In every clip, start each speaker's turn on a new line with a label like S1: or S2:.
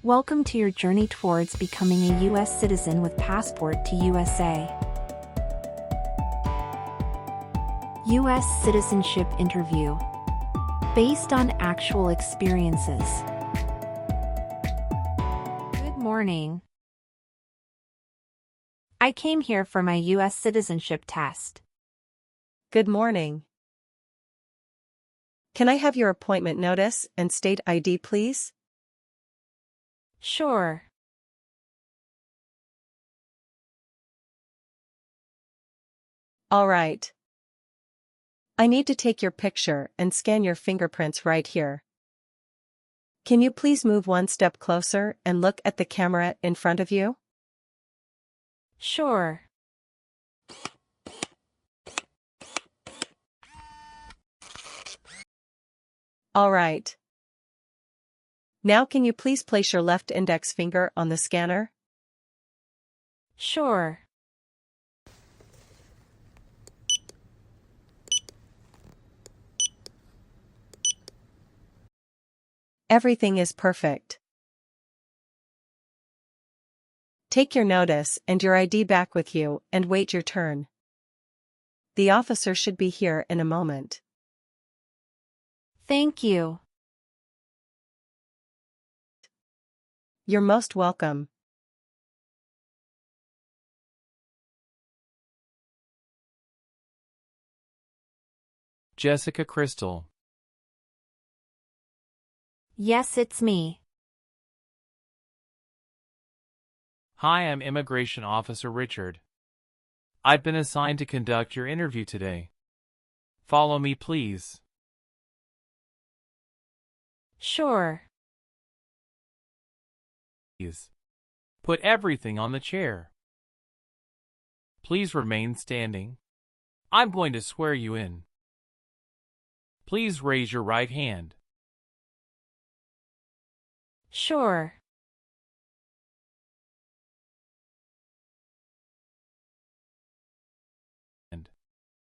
S1: Welcome to your journey towards becoming a US citizen with passport to USA. US Citizenship Interview. Based on actual experiences. Good morning. I came here for my US citizenship test.
S2: Good morning. Can I have your appointment notice and state ID, please?
S1: Sure.
S2: All right. I need to take your picture and scan your fingerprints right here. Can you please move one step closer and look at the camera in front of you?
S1: Sure.
S2: All right. Now can you please place your left index finger on the scanner?
S1: Sure.
S2: Everything is perfect. Take your notice and your ID back with you and wait your turn. The officer should be here in a moment.
S1: Thank you.
S2: You're most welcome.
S3: Jessica Crystal.
S1: Yes, it's me.
S3: Hi, I'm Immigration Officer Richard. I've been assigned to conduct your interview today. Follow me, please.
S1: Sure.
S3: Please. Put everything on the chair. Please remain standing. I'm going to swear you in. Please raise your right hand.
S1: Sure.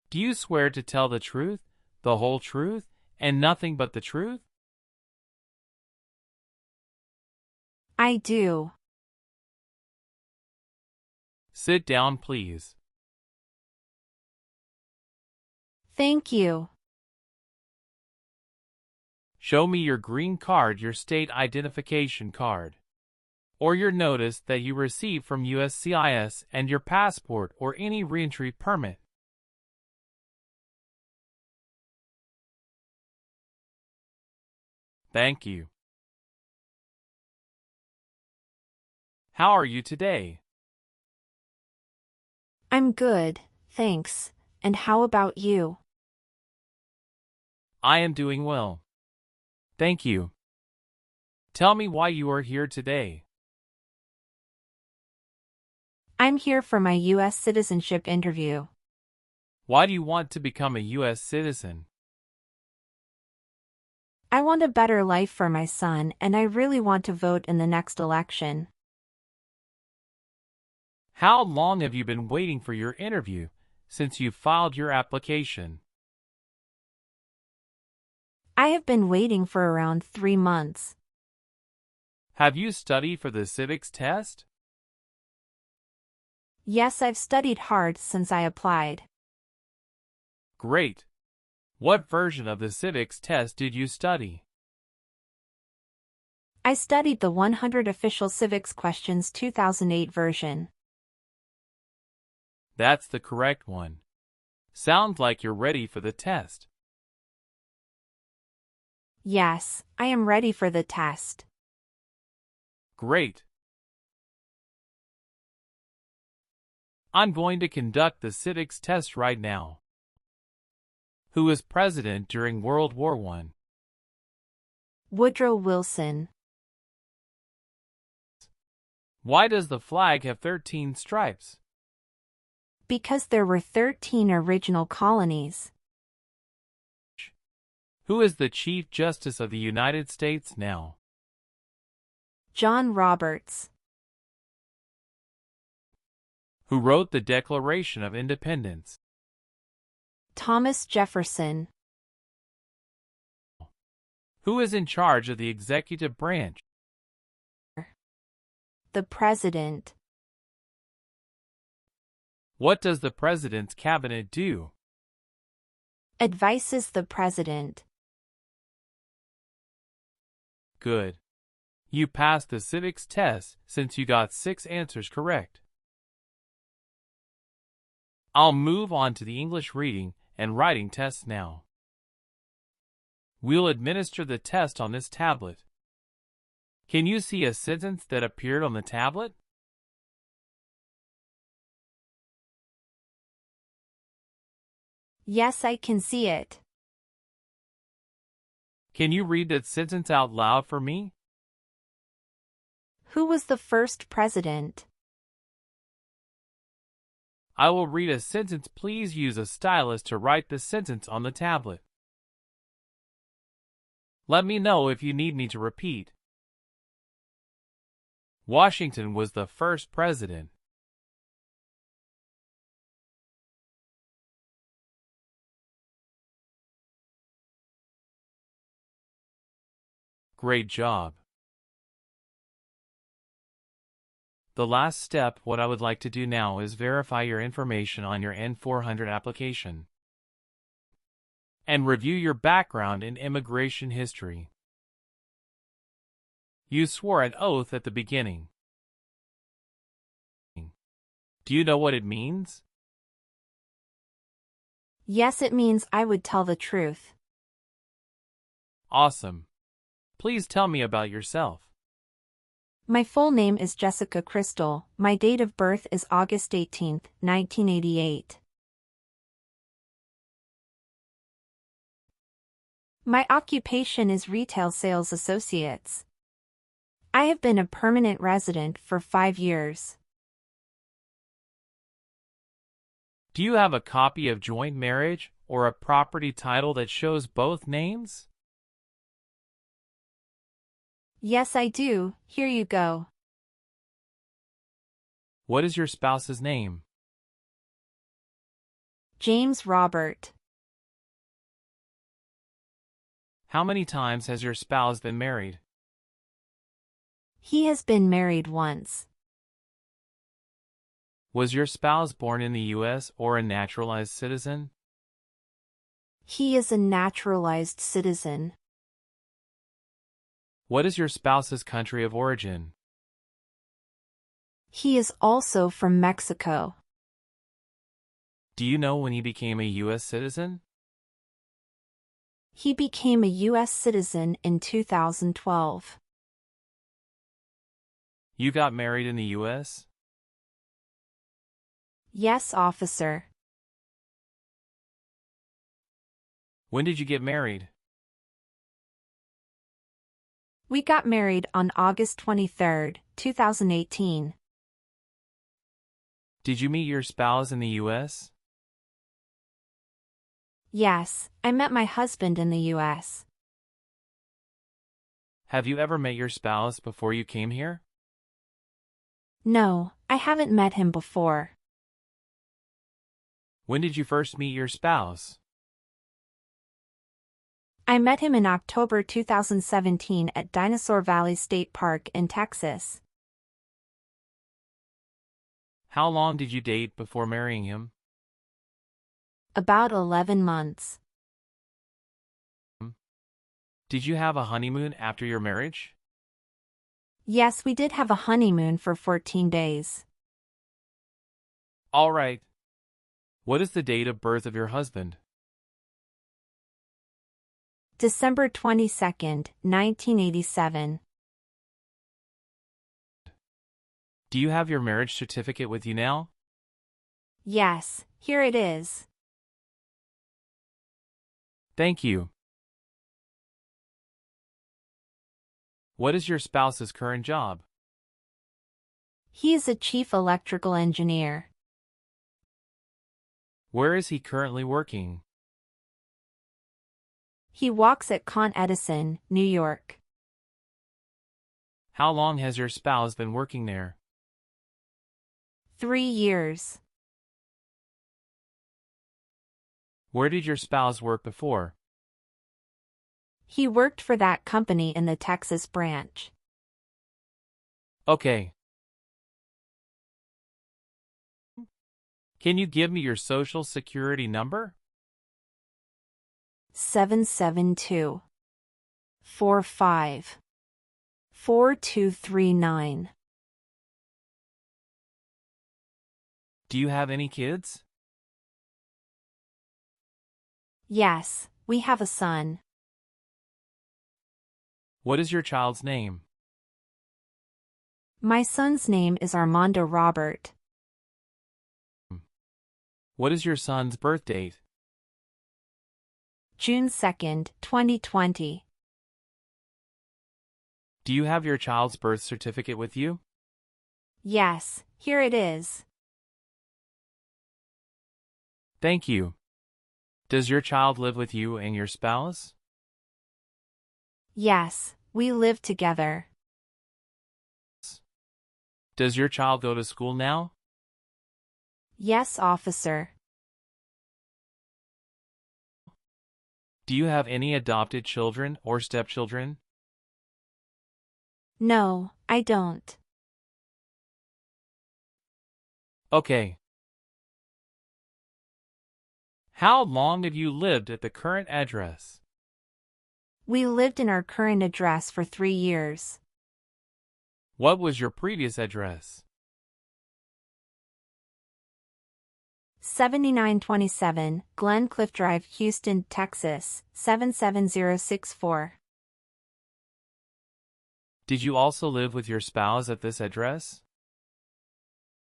S3: Do you swear to tell the truth, the whole truth, and nothing but the truth?
S1: I do.
S3: Sit down, please.
S1: Thank you.
S3: Show me your green card, your state identification card, or your notice that you received from USCIS and your passport or any reentry permit. Thank you. How are you today?
S1: I'm good, thanks. And how about you?
S3: I am doing well. Thank you. Tell me why you are here today.
S1: I'm here for my US citizenship interview.
S3: Why do you want to become a U.S. citizen?
S1: I want a better life for my son, and I really want to vote in the next election.
S3: How long have you been waiting for your interview since you filed your application?
S1: I have been waiting for around 3 months.
S3: Have you studied for the civics test?
S1: Yes, I've studied hard since I applied.
S3: Great. What version of the civics test did you study?
S1: I studied the 100 Official Civics Questions 2008 version.
S3: That's the correct one. Sounds like you're ready for the test.
S1: Yes, I am ready for the test.
S3: Great. I'm going to conduct the civics test right now. Who was president during World War I?
S1: Woodrow Wilson.
S3: Why does the flag have 13 stripes?
S1: Because there were 13 original colonies.
S3: Who is the Chief Justice of the United States now?
S1: John Roberts.
S3: Who wrote the Declaration of Independence?
S1: Thomas Jefferson.
S3: Who is in charge of the executive branch?
S1: the President.
S3: What does the President's Cabinet do?
S1: Advises the President.
S3: Good. You passed the civics test since you got 6 answers correct. I'll move on to the English reading and writing tests now. We'll administer the test on this tablet. Can you see a sentence that appeared on the tablet?
S1: Yes, I can see it.
S3: Can you read that sentence out loud for me?
S1: Who was the first president?
S3: I will read a sentence. Please use a stylus to write the sentence on the tablet. Let me know if you need me to repeat. Washington was the first president. Great job. The last step, what I would like to do now is verify your information on your N400 application and review your background and immigration history. You swore an oath at the beginning. Do you know what it means?
S1: Yes, it means I would tell the truth.
S3: Awesome. Please tell me about yourself.
S1: My full name is Jessica Crystal. My date of birth is August 18, 1988. My occupation is retail sales associates. I have been a permanent resident for 5 years.
S3: Do you have a copy of joint marriage or a property title that shows both names?
S1: Yes, I do. Here you go.
S3: What is your spouse's name?
S1: James Robert.
S3: How many times has your spouse been married?
S1: He has been married once.
S3: Was your spouse born in the U.S. or a naturalized citizen?
S1: He is a naturalized citizen.
S3: What is your spouse's country of origin?
S1: He is also from Mexico.
S3: Do you know when he became a U.S. citizen?
S1: He became a U.S. citizen in 2012.
S3: You got married in the U.S.?
S1: Yes, officer.
S3: When did you get married?
S1: We got married on August 23, 2018.
S3: Did you meet your spouse in the U.S.?
S1: Yes, I met my husband in the U.S.
S3: Have you ever met your spouse before you came here?
S1: No, I haven't met him before.
S3: When did you first meet your spouse?
S1: I met him in October 2017 at Dinosaur Valley State Park in Texas.
S3: How long did you date before marrying him?
S1: About 11 months.
S3: Did you have a honeymoon after your marriage?
S1: Yes, we did have a honeymoon for 14 days.
S3: All right. What is the date of birth of your husband?
S1: December 22, 1987.
S3: Do you have your marriage certificate with you now?
S1: Yes, here it is.
S3: Thank you. What is your spouse's current job?
S1: He is a chief electrical engineer.
S3: Where is he currently working?
S1: He walks at Con Edison, New York.
S3: How long has your spouse been working there?
S1: 3 years.
S3: Where did your spouse work before?
S1: He worked for that company in the Texas branch.
S3: Okay. Can you give me your social security number?
S1: 772 45 4239.
S3: Do you have any kids?
S1: Yes, we have a son.
S3: What is your child's name?
S1: My son's name is Armando Robert.
S3: What is your son's birth date?
S1: June 2nd, 2020.
S3: Do you have your child's birth certificate with you?
S1: Yes, here it is.
S3: Thank you. Does your child live with you and your spouse?
S1: Yes, we live together.
S3: Does your child go to school now?
S1: Yes, officer.
S3: Do you have any adopted children or stepchildren?
S1: No, I don't.
S3: Okay. How long have you lived at the current address?
S1: We lived in our current address for 3 years.
S3: What was your previous address?
S1: 7927 Glencliff Drive, Houston, Texas, 77064.
S3: Did you also live with your spouse at this address?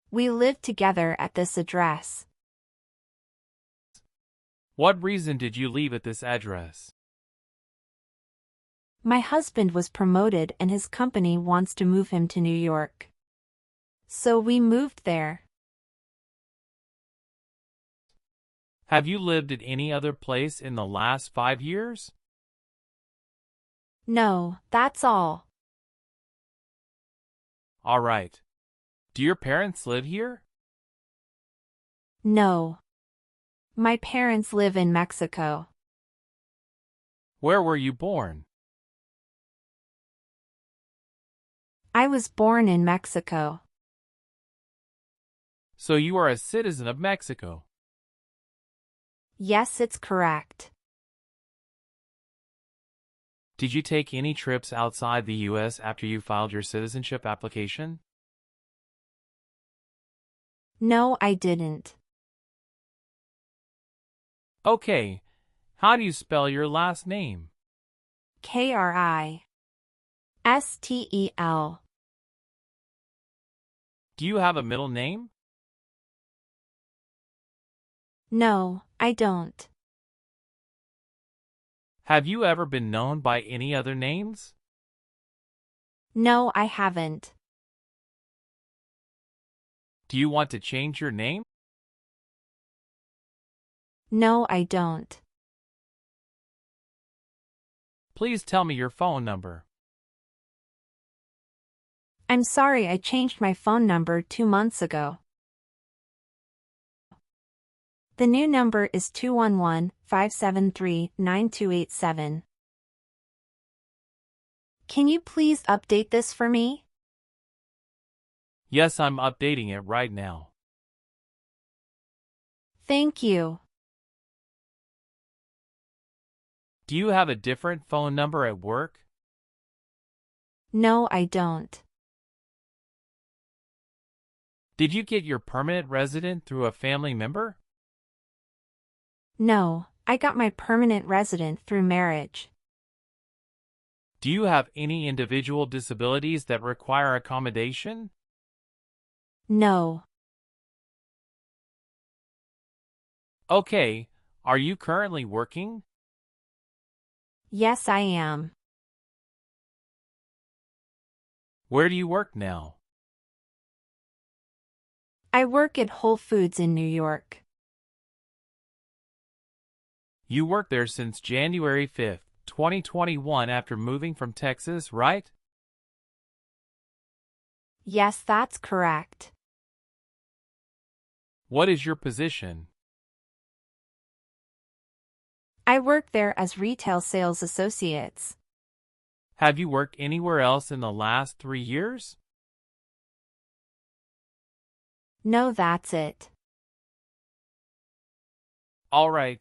S1: We lived together at this address.
S3: What reason did you leave at this address?
S1: My husband was promoted and his company wants to move him to New York. So we moved there.
S3: Have you lived at any other place in the last 5 years?
S1: No, that's all.
S3: All right. Do your parents live here?
S1: No. My parents live in Mexico.
S3: Where were you born?
S1: I was born in Mexico.
S3: So you are a citizen of Mexico.
S1: Yes, it's correct.
S3: Did you take any trips outside the U.S. after you filed your citizenship application?
S1: No, I didn't.
S3: Okay. How do you spell your last name?
S1: Kristel.
S3: Do you have a middle name?
S1: No, I don't.
S3: Have you ever been known by any other names?
S1: No, I haven't.
S3: Do you want to change your name?
S1: No, I don't.
S3: Please tell me your phone number.
S1: I'm sorry, I changed my phone number 2 months ago. The new number is 211-573-9287. Can you please update this for me?
S3: Yes, I'm updating it right now.
S1: Thank you.
S3: Do you have a different phone number at work?
S1: No, I don't.
S3: Did you get your permanent resident through a family member?
S1: No, I got my permanent resident through marriage.
S3: Do you have any individual disabilities that require accommodation?
S1: No.
S3: Okay, are you currently working?
S1: Yes, I am.
S3: Where do you work now?
S1: I work at Whole Foods in New York.
S3: You worked there since January 5th, 2021 after moving from Texas, right?
S1: Yes, that's correct.
S3: What is your position?
S1: I work there as retail sales associates.
S3: Have you worked anywhere else in the last 3 years?
S1: No, that's it.
S3: All right.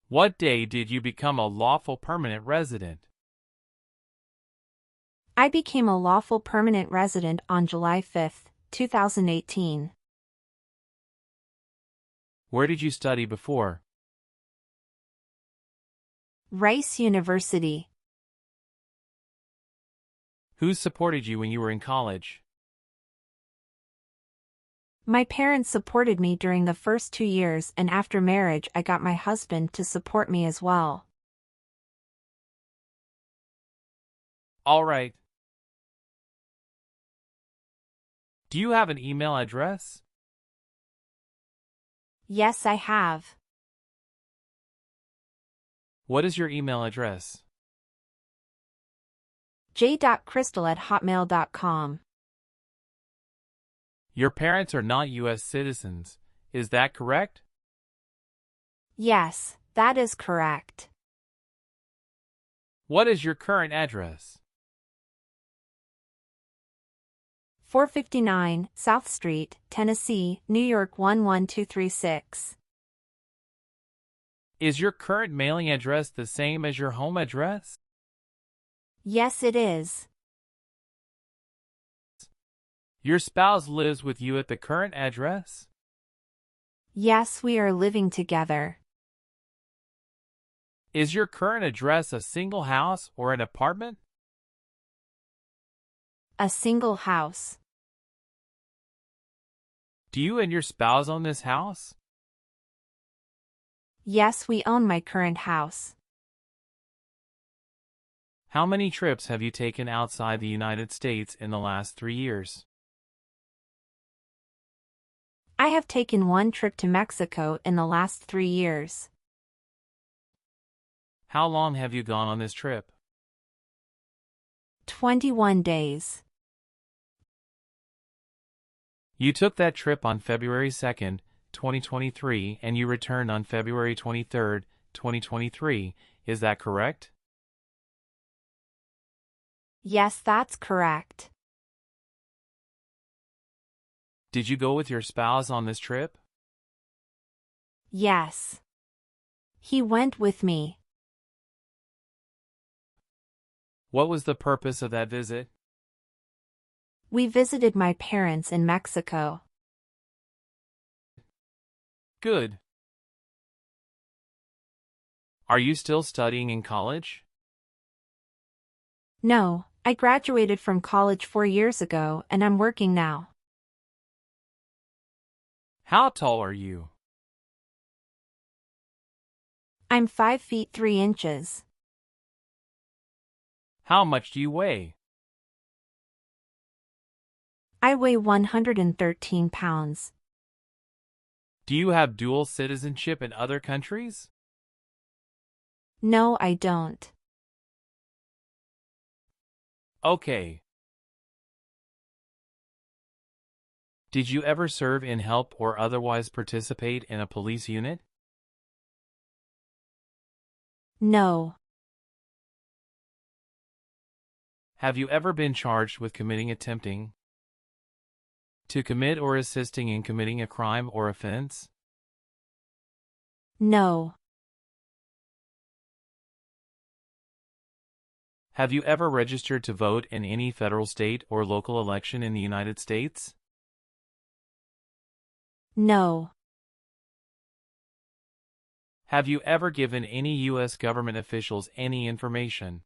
S3: What day did you become a lawful permanent resident?
S1: I became a lawful permanent resident on July 5, 2018.
S3: Where did you study before?
S1: Rice University.
S3: Who supported you when you were in college?
S1: My parents supported me during the first 2 years, and after marriage I got my husband to support me as well.
S3: All right. Do you have an email address?
S1: Yes, I have.
S3: What is your email address?
S1: j.crystal@hotmail.com.
S3: Your parents are not US citizens, is that correct?
S1: Yes, that is correct.
S3: What is your current address?
S1: 459 South Street, Tennessee, New York 11236.
S3: Is your current mailing address the same as your home address?
S1: Yes, it is.
S3: Your spouse lives with you at the current address?
S1: Yes, we are living together.
S3: Is your current address a single house or an apartment?
S1: A single house.
S3: Do you and your spouse own this house?
S1: Yes, we own my current house.
S3: How many trips have you taken outside the United States in the last 3 years?
S1: I have taken 1 trip to Mexico in the last 3 years.
S3: How long have you gone on this trip?
S1: 21 days.
S3: You took that trip on February 2nd, 2023, and you returned on February 23rd, 2023. Is that correct?
S1: Yes, that's correct.
S3: Did you go with your spouse on this trip?
S1: Yes. He went with me.
S3: What was the purpose of that visit?
S1: We visited my parents in Mexico.
S3: Good. Are you still studying in college?
S1: No, I graduated from college 4 years ago and I'm working now.
S3: How tall are you?
S1: I'm 5 feet 3 inches.
S3: How much do you weigh?
S1: I weigh 113 pounds.
S3: Do you have dual citizenship in other countries?
S1: No, I don't.
S3: Okay. Did you ever serve in help or otherwise participate in a police unit?
S1: No.
S3: Have you ever been charged with attempting to commit or assisting in committing a crime or offense?
S1: No.
S3: Have you ever registered to vote in any federal, state, or local election in the United States?
S1: No.
S3: Have you ever given any U.S. government officials any information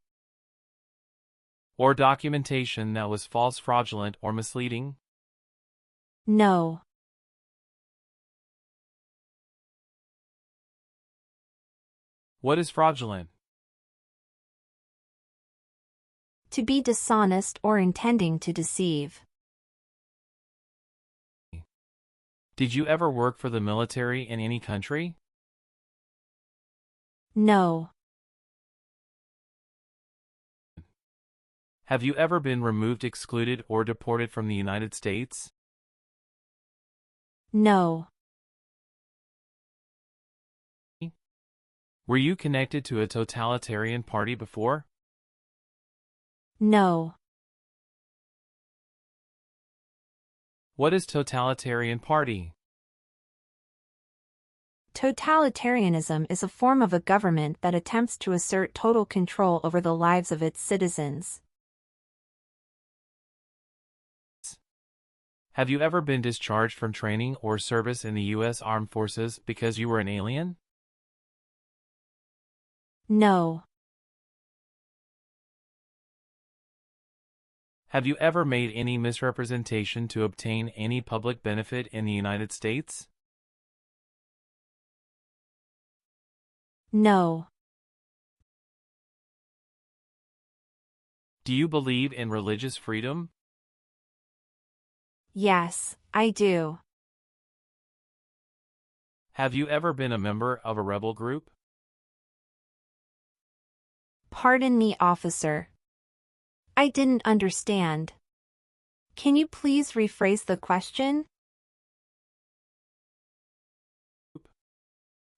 S3: or documentation that was false, fraudulent, or misleading?
S1: No.
S3: What is fraudulent?
S1: To be dishonest or intending to deceive.
S3: Did you ever work for the military in any country?
S1: No.
S3: Have you ever been removed, excluded, or deported from the United States?
S1: No.
S3: Were you connected to a totalitarian party before?
S1: No.
S3: What is totalitarian party?
S1: Totalitarianism is a form of a government that attempts to assert total control over the lives of its citizens.
S3: Have you ever been discharged from training or service in the U.S. Armed Forces because you were an alien?
S1: No.
S3: Have you ever made any misrepresentation to obtain any public benefit in the United States?
S1: No.
S3: Do you believe in religious freedom?
S1: Yes, I do.
S3: Have you ever been a member of a rebel group?
S1: Pardon me, officer. I didn't understand. Can you please rephrase the question?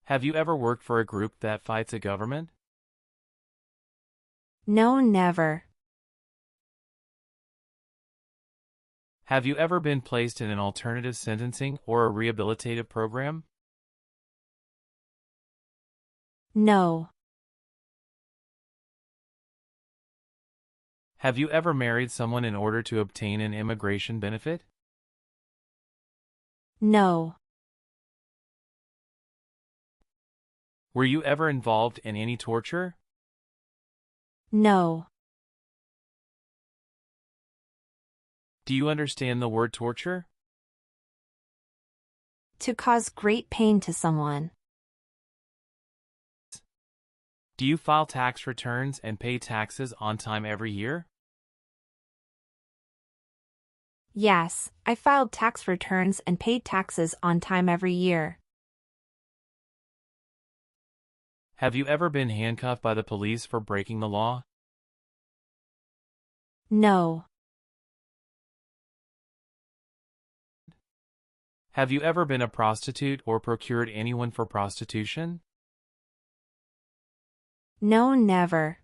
S3: Have you ever worked for a group that fights a government?
S1: No, never.
S3: Have you ever been placed in an alternative sentencing or a rehabilitative program?
S1: No.
S3: Have you ever married someone in order to obtain an immigration benefit?
S1: No.
S3: Were you ever involved in any torture?
S1: No.
S3: Do you understand the word torture?
S1: To cause great pain to someone.
S3: Do you file tax returns and pay taxes on time every year?
S1: Yes, I filed tax returns and paid taxes on time every year.
S3: Have you ever been handcuffed by the police for breaking the law?
S1: No.
S3: Have you ever been a prostitute or procured anyone for prostitution?
S1: No, never.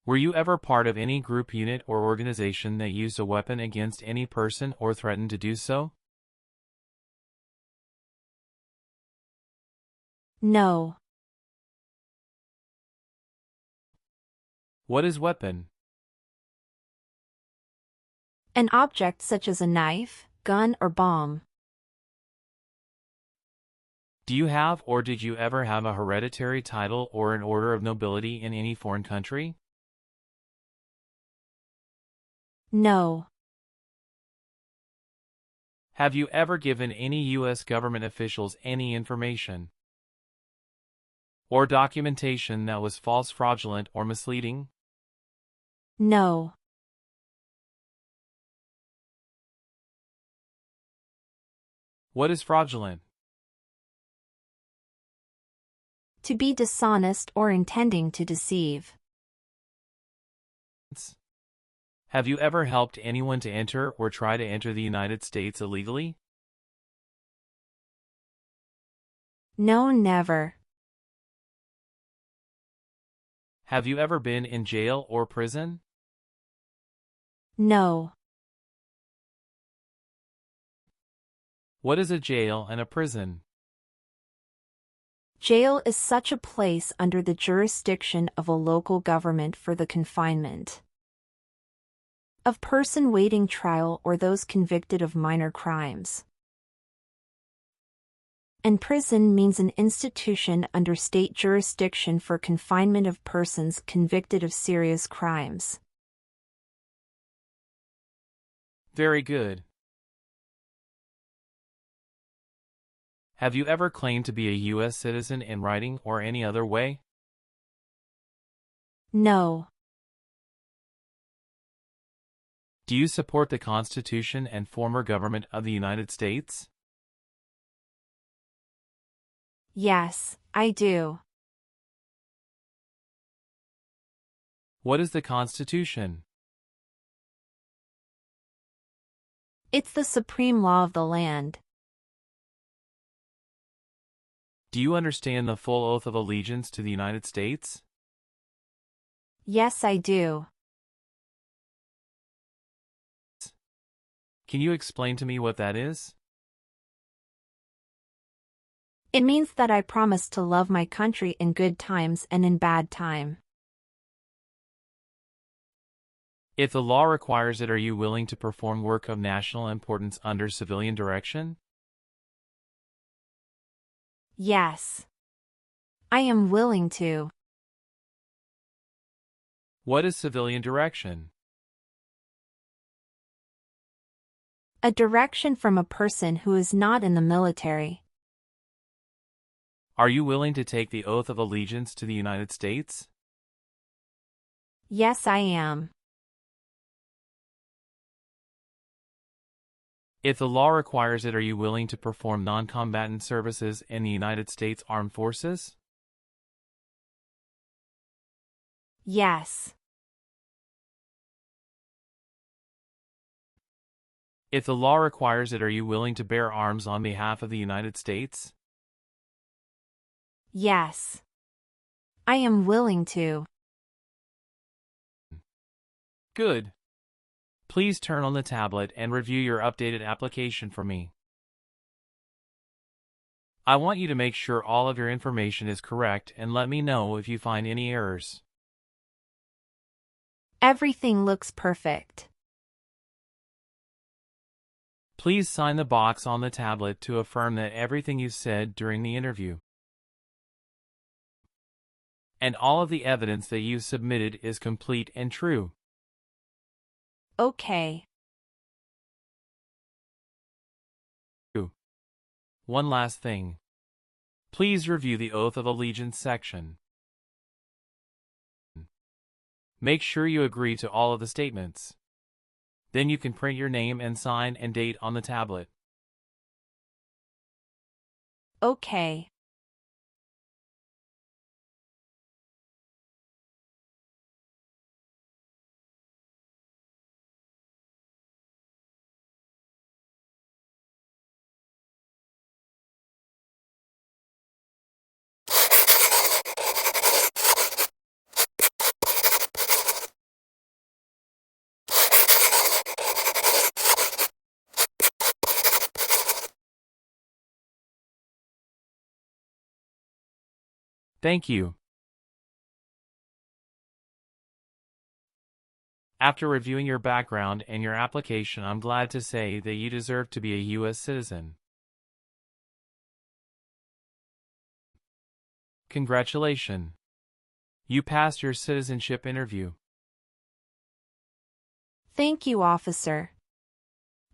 S3: Were you ever part of any group, unit, or organization that used a weapon against any person or threatened to do so?
S1: No.
S3: What is weapon?
S1: An object such as a knife, gun, or bomb.
S3: Do you have or did you ever have a hereditary title or an order of nobility in any foreign country?
S1: No.
S3: Have you ever given any U.S. government officials any information or documentation that was false, fraudulent, or misleading?
S1: No.
S3: What is fraudulent?
S1: To be dishonest or intending to deceive.
S3: Have you ever helped anyone to enter or try to enter the United States illegally?
S1: No, never.
S3: Have you ever been in jail or prison?
S1: No.
S3: What is a jail and a prison?
S1: Jail is such a place under the jurisdiction of a local government for the confinement of person waiting trial or those convicted of minor crimes. And prison means an institution under state jurisdiction for confinement of persons convicted of serious crimes.
S3: Very good. Have you ever claimed to be a U.S. citizen in writing or any other way?
S1: No.
S3: Do you support the Constitution and former government of the United States?
S1: Yes, I do.
S3: What is the Constitution?
S1: It's the supreme law of the land.
S3: Do you understand the full oath of allegiance to the United States?
S1: Yes, I do.
S3: Can you explain to me what that is?
S1: It means that I promise to love my country in good times and in bad time.
S3: If the law requires it, are you willing to perform work of national importance under civilian direction?
S1: Yes. I am willing to.
S3: What is civilian direction?
S1: A direction from a person who is not in the military.
S3: Are you willing to take the oath of allegiance to the United States?
S1: Yes, I am.
S3: If the law requires it, are you willing to perform non-combatant services in the United States Armed Forces?
S1: Yes.
S3: If the law requires it, are you willing to bear arms on behalf of the United States?
S1: Yes. I am willing to.
S3: Good. Please turn on the tablet and review your updated application for me. I want you to make sure all of your information is correct and let me know if you find any errors.
S1: Everything looks perfect.
S3: Please sign the box on the tablet to affirm that everything you said during the interview and all of the evidence that you submitted is complete and true.
S1: Okay.
S3: One last thing. Please review the Oath of Allegiance section. Make sure you agree to all of the statements. Then you can print your name and sign and date on the tablet.
S1: Okay.
S3: Thank you. After reviewing your background and your application, I'm glad to say that you deserve to be a US citizen. Congratulations. You passed your citizenship interview.
S1: Thank you, officer.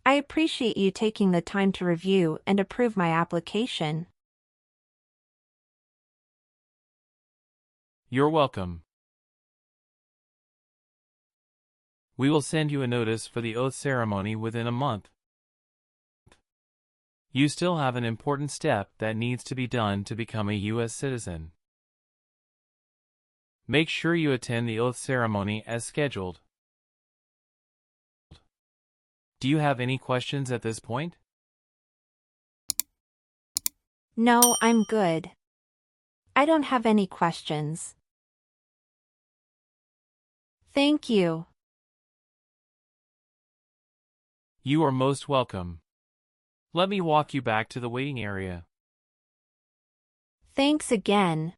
S1: I appreciate you taking the time to review and approve my application.
S3: You're welcome. We will send you a notice for the oath ceremony within a month. You still have an important step that needs to be done to become a US citizen. Make sure you attend the oath ceremony as scheduled. Do you have any questions at this point?
S1: No, I'm good. I don't have any questions. Thank you.
S3: You are most welcome. Let me walk you back to the waiting area.
S1: Thanks again.